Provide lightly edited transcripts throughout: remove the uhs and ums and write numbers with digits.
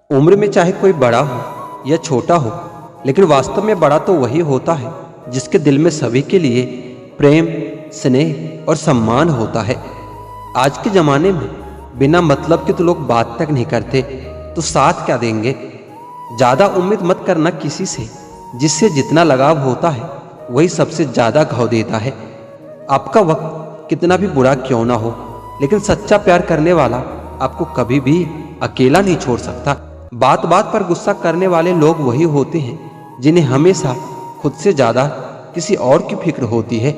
उम्र में चाहे कोई बड़ा हो या छोटा हो, लेकिन वास्तव में बड़ा तो वही होता है जिसके दिल में सभी के लिए प्रेम, स्नेह और सम्मान होता है। आज के ज़माने में बिना मतलब के तो लोग बात तक नहीं करते, तो साथ क्या देंगे। ज़्यादा उम्मीद मत करना किसी से, जिससे जितना लगाव होता है वही सबसे ज़्यादा घाव देता है। आपका वक्त कितना भी बुरा क्यों ना हो, लेकिन सच्चा प्यार करने वाला आपको कभी भी अकेला नहीं छोड़ सकता। बात बात पर गुस्सा करने वाले लोग वही होते हैं जिन्हें हमेशा खुद से ज़्यादा किसी और की फिक्र होती है।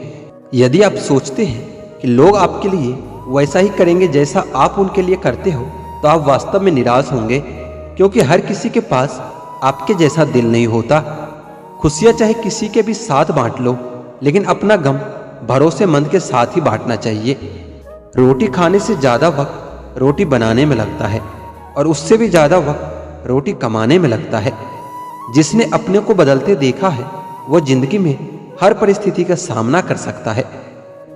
यदि आप सोचते हैं कि लोग आपके लिए वैसा ही करेंगे जैसा आप उनके लिए करते हो, तो आप वास्तव में निराश होंगे, क्योंकि हर किसी के पास आपके जैसा दिल नहीं होता। खुशियाँ चाहे किसी के भी साथ बांट लो, लेकिन अपना गम भरोसेमंद के साथ ही बांटना चाहिए। रोटी खाने से ज़्यादा वक्त रोटी बनाने में लगता है, और उससे भी ज़्यादा वक्त रोटी कमाने में लगता है। जिसने अपने को बदलते देखा है वह जिंदगी में हर परिस्थिति का सामना कर सकता है।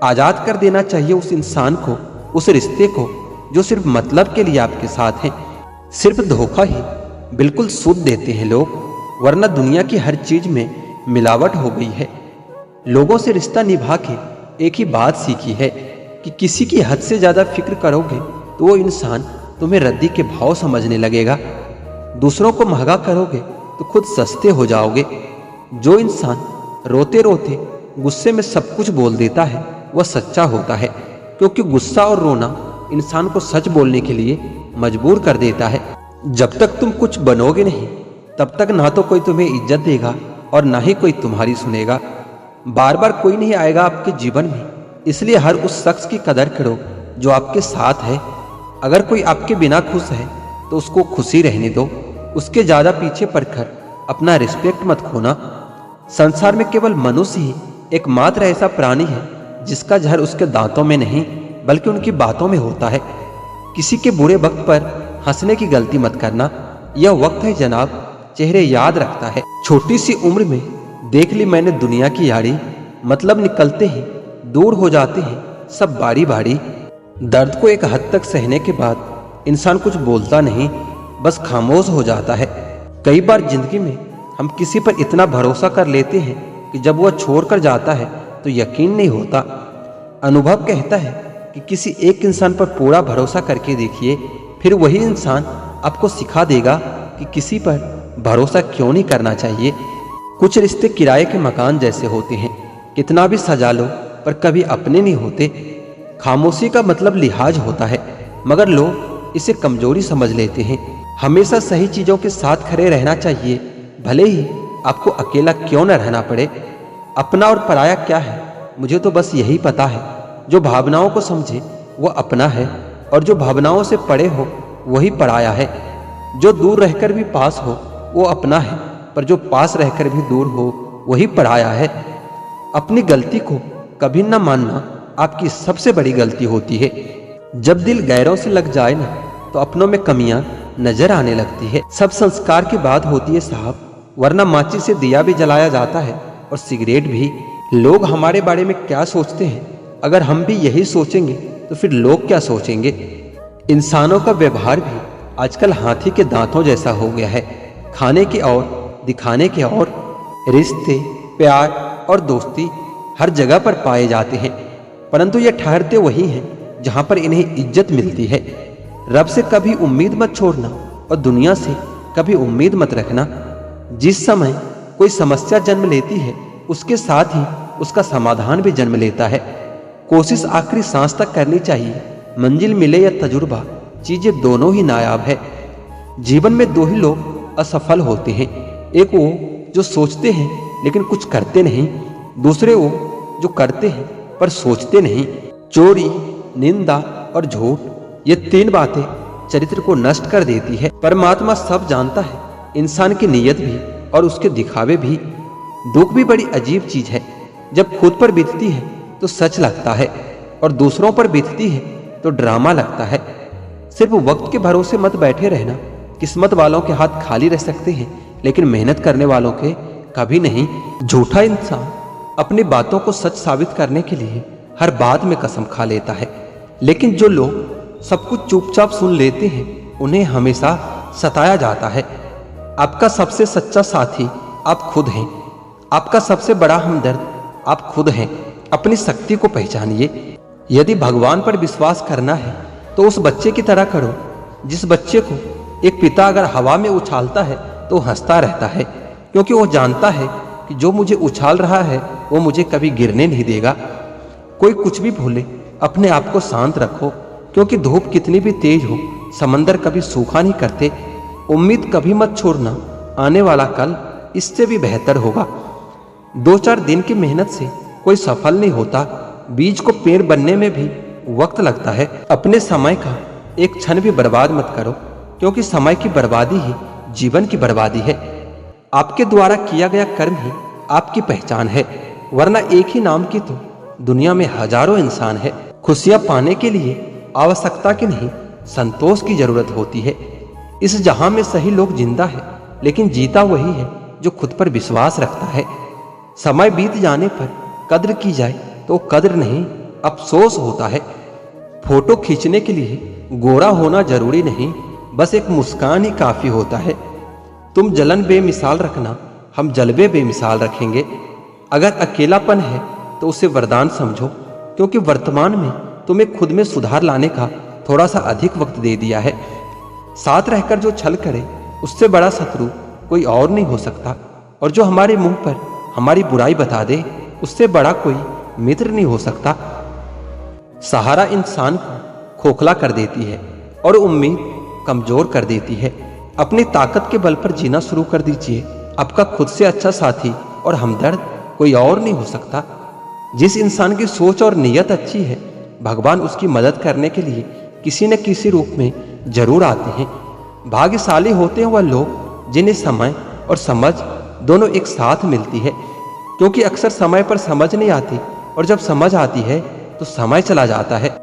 आज़ाद कर देना चाहिए उस इंसान को, उस रिश्ते को जो सिर्फ मतलब के लिए आपके साथ है। सिर्फ धोखा ही बिल्कुल शुद्ध देते हैं लोग, वरना दुनिया की हर चीज में मिलावट हो गई है। लोगों से रिश्ता निभा के एक ही बात सीखी है कि किसी की हद से ज़्यादा फिक्र करोगे तो वो इंसान तुम्हें रद्दी के भाव समझने लगेगा। दूसरों को महंगा करोगे तो खुद सस्ते हो जाओगे। जो इंसान रोते रोते गुस्से में सब कुछ बोल देता है वह सच्चा होता है, क्योंकि गुस्सा और रोना इंसान को सच बोलने के लिए मजबूर कर देता है। जब तक तुम कुछ बनोगे नहीं, तब तक ना तो कोई तुम्हें इज्जत देगा और ना ही कोई तुम्हारी सुनेगा। बार बार कोई नहीं आएगा आपके जीवन में, इसलिए हर उस शख्स की कदर करो जो आपके साथ है। अगर कोई आपके बिना खुश है तो उसको खुशी रहने दो, उसके ज़्यादा पीछे पड़कर अपना रिस्पेक्ट मत खोना। संसार में केवल मनुष्य ही एकमात्र ऐसा प्राणी है जिसका जहर उसके दांतों में नहीं बल्कि उनकी बातों में होता है। किसी के बुरे वक्त पर हंसने की गलती मत करना, यह वक्त है जनाब, चेहरे याद रखता है। छोटी सी उम्र में देख ली मैंने दुनिया की यारी, मतलब निकलते ही दूर हो जाते हैं सब बारी बारी। दर्द को एक हद तक सहने के बाद इंसान कुछ बोलता नहीं, बस खामोश हो जाता है। कई बार जिंदगी में हम किसी पर इतना भरोसा कर लेते हैं कि जब वह छोड़कर जाता है तो यकीन नहीं होता। अनुभव कहता है कि किसी एक इंसान पर पूरा भरोसा करके देखिए, फिर वही इंसान आपको सिखा देगा कि किसी पर भरोसा क्यों नहीं करना चाहिए। कुछ रिश्ते किराए के मकान जैसे होते हैं, कितना भी सजा लो पर कभी अपने नहीं होते। खामोशी का मतलब लिहाज होता है, मगर लोग इसे कमजोरी समझ लेते हैं। हमेशा सही चीज़ों के साथ खड़े रहना चाहिए, भले ही आपको अकेला क्यों न रहना पड़े। अपना और पराया क्या है, मुझे तो बस यही पता है। जो भावनाओं को समझे वो अपना है, और जो भावनाओं से परे हो वही पराया है। जो दूर रहकर भी पास हो वो अपना है, पर जो पास रहकर भी दूर हो वही पराया है। अपनी गलती को कभी न मानना आपकी सबसे बड़ी गलती होती है। जब दिल गैरों से लग जाए ना, तो अपनों में कमियां नजर आने लगती है। सब संस्कार की बात होती है साहब, वरना माचिस से दिया भी जलाया जाता है और सिगरेट भी। लोग हमारे बारे में क्या सोचते हैं, अगर हम भी यही सोचेंगे तो फिर लोग क्या सोचेंगे। इंसानों का व्यवहार भी आजकल हाथी के दांतों जैसा हो गया है। खाने की और दिखाने के और रिश्ते, प्यार और दोस्ती हर जगह पर पाए जाते हैं, परंतु ये ठहरते वही हैं जहां पर इन्हें इज्जत मिलती है। रब से कभी उम्मीद मत छोड़ना और दुनिया से कभी उम्मीद मत रखना। जिस समय कोई समस्या जन्म लेती है, उसके साथ ही उसका समाधान भी जन्म लेता है। कोशिश आखिरी सांस तक करनी चाहिए, मंजिल मिले या तजुर्बा, चीजें दोनों ही नायाब है। जीवन में दो ही लोग असफल होते हैं, एक वो जो सोचते हैं लेकिन कुछ करते नहीं, दूसरे वो जो करते हैं पर सोचते नहीं। चोरी, निंदा और झूठ, ये तीन बातें चरित्र को नष्ट कर देती है। परमात्मा सब जानता है, इंसान की नीयत भी और उसके दिखावे भी। दुख भी बड़ी अजीब चीज है, जब खुद पर बीतती है तो सच लगता है, और दूसरों पर बीतती है तो ड्रामा लगता है। सिर्फ वक्त के भरोसे मत बैठे रहना। किस्मत वालों के हाथ खाली रह सकते हैं, लेकिन मेहनत करने वालों के कभी नहीं। झूठा इंसान अपनी बातों को सच साबित करने के लिए हर बात में कसम खा लेता है, लेकिन जो लोग सब कुछ चुपचाप सुन लेते हैं उन्हें हमेशा सताया जाता है। आपका सबसे सच्चा साथी आप खुद हैं। आपका सबसे बड़ा हमदर्द आप खुद हैं। अपनी शक्ति को पहचानिए। यदि भगवान पर विश्वास करना है तो उस बच्चे की तरह करो जिस बच्चे को एक पिता अगर हवा में उछालता है तो हंसता रहता है, क्योंकि वो जानता है कि जो मुझे उछाल रहा है वो मुझे कभी गिरने नहीं देगा। कोई कुछ भी भूले, अपने आप को शांत रखो, क्योंकि धूप कितनी भी तेज हो समंदर कभी सूखा नहीं करते। उम्मीद कभी मत छोड़ना, आने वाला कल इससे भी बेहतर होगा। 2-4 दिन की मेहनत से कोई सफल नहीं होता। बीज को पेड़ बनने में भी वक्त लगता है। अपने समय का एक क्षण भी बर्बाद मत करो, क्योंकि समय की बर्बादी ही जीवन की बर्बादी है। आपके द्वारा किया गया कर्म ही आपकी पहचान है, वरना एक ही नाम की तो दुनिया में हजारों इंसान है। खुशियां पाने के लिए आवश्यकता की नहीं, संतोष की जरूरत होती है। इस जहां में सही लोग जिंदा है, लेकिन जीता वही है जो खुद पर विश्वास रखता है। समय बीत जाने पर कद्र की जाए तो कद्र नहीं, अफसोस होता है। फोटो खींचने के लिए गोरा होना जरूरी नहीं, बस एक मुस्कान ही काफी होता है। तुम जलन बेमिसाल रखना, हम जलवे बेमिसाल रखेंगे। अगर अकेलापन है तो उसे वरदान समझो, क्योंकि वर्तमान में तुम्हें खुद में सुधार लाने का थोड़ा सा अधिक वक्त दे दिया है। साथ रहकर जो छल करे उससे बड़ा शत्रु कोई और नहीं हो सकता, और जो हमारे मुंह पर हमारी बुराई बता दे उससे बड़ा कोई मित्र नहीं हो सकता। सहारा इंसान को खोखला कर देती है और उम्मीद कमजोर कर देती है। अपनी ताकत के बल पर जीना शुरू कर दीजिए। आपका खुद से अच्छा साथी और हमदर्द कोई और नहीं हो सकता। जिस इंसान की सोच और नीयत अच्छी है, भगवान उसकी मदद करने के लिए किसी न किसी रूप में जरूर आते हैं। भाग्यशाली होते हैं वह लोग जिन्हें समय और समझ दोनों एक साथ मिलती है, क्योंकि अक्सर समय पर समझ नहीं आती, और जब समझ आती है तो समय चला जाता है।